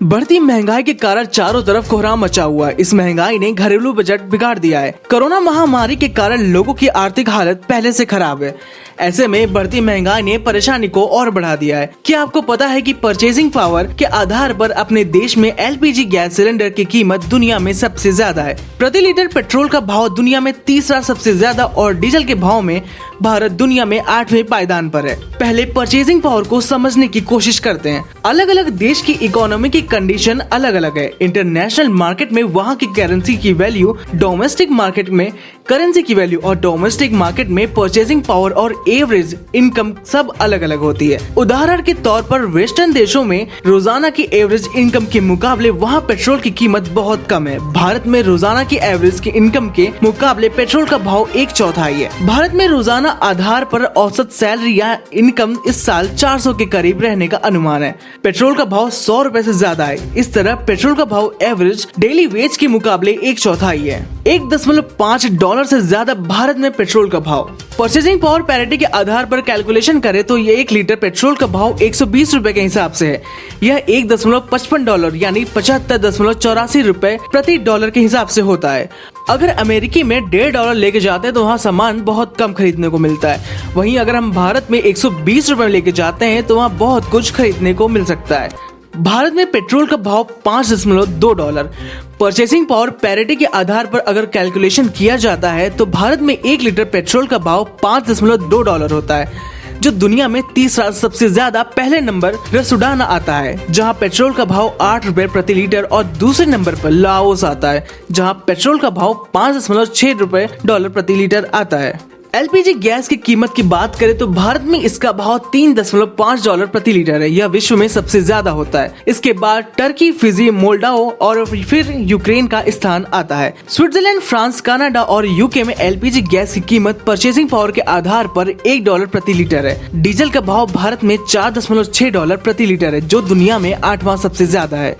बढ़ती महंगाई के कारण चारों तरफ कोहराम मचा हुआ है। इस महंगाई ने घरेलू बजट बिगाड़ दिया है। कोरोना महामारी के कारण लोगों की आर्थिक हालत पहले से खराब है। ऐसे में बढ़ती महंगाई ने परेशानी को और बढ़ा दिया है। क्या आपको पता है कि परचेजिंग पावर के आधार पर अपने देश में एलपीजी गैस सिलेंडर की कीमत दुनिया में सबसे ज्यादा है। प्रति लीटर पेट्रोल का भाव दुनिया में तीसरा सबसे ज्यादा और डीजल के भाव में भारत दुनिया में 8वें पायदान पर है। पहले परचेजिंग पावर को समझने की कोशिश करते हैं। अलग अलग देश की इकोनॉमी की कंडीशन अलग अलग है। इंटरनेशनल मार्केट में वहाँ की करेंसी की वैल्यू, डोमेस्टिक मार्केट में करेंसी की वैल्यू और डोमेस्टिक मार्केट में परचेजिंग पावर और एवरेज इनकम सब अलग अलग होती है। उदाहरण के तौर पर वेस्टर्न देशों में रोजाना की एवरेज इनकम के मुकाबले वहाँ पेट्रोल की कीमत बहुत कम है। भारत में रोजाना की एवरेज की इनकम के मुकाबले पेट्रोल का भाव 1/4 है। भारत में रोजाना आधार पर औसत सैलरी या इनकम इस साल 400 के करीब रहने का अनुमान है। पेट्रोल का भाव 100 रुपए से ज्यादा है। इस तरह पेट्रोल का भाव एवरेज डेली वेज के मुकाबले 1/4 है। $1.5 से ज्यादा भारत में पेट्रोल का भाव। परचेजिंग पावर पैरिटी के आधार पर कैलकुलेशन करें तो ये 1 लीटर पेट्रोल का भाव 120 रुपए के हिसाब से है। यह $1.55 यानी 75.84 रुपए प्रति डॉलर के हिसाब से होता है। अगर अमेरिकी में $1.5 लेके जाते हैं तो वहाँ सामान बहुत कम खरीदने को मिलता है। वहीं अगर हम भारत में 120 रुपए लेके जाते हैं तो वहाँ बहुत कुछ खरीदने को मिल सकता है। भारत में पेट्रोल का भाव $5.2। परचेसिंग पावर पैरिटी के आधार पर अगर कैलकुलेशन किया जाता है तो भारत में 1 लीटर पेट्रोल का भाव $5.2 होता है, जो दुनिया में तीसरा सबसे ज्यादा। पहले नंबर रसुडाना आता है जहां पेट्रोल का भाव 8 रुपए प्रति लीटर और दूसरे नंबर पर लाओस आता है जहां पेट्रोल का भाव $5.6 प्रति लीटर आता है। एलपीजी गैस की कीमत की बात करें तो भारत में इसका भाव $3.5 प्रति लीटर है। यह विश्व में सबसे ज्यादा होता है। इसके बाद टर्की, फिजी, मोल्डोवा और फिर यूक्रेन का स्थान आता है। स्विट्जरलैंड, फ्रांस, कनाडा और यूके में एलपीजी गैस की कीमत परचेसिंग पावर के आधार पर $1 प्रति लीटर है। डीजल का भाव भारत में $4.6 प्रति लीटर है, जो दुनिया में 8वां सबसे ज्यादा है।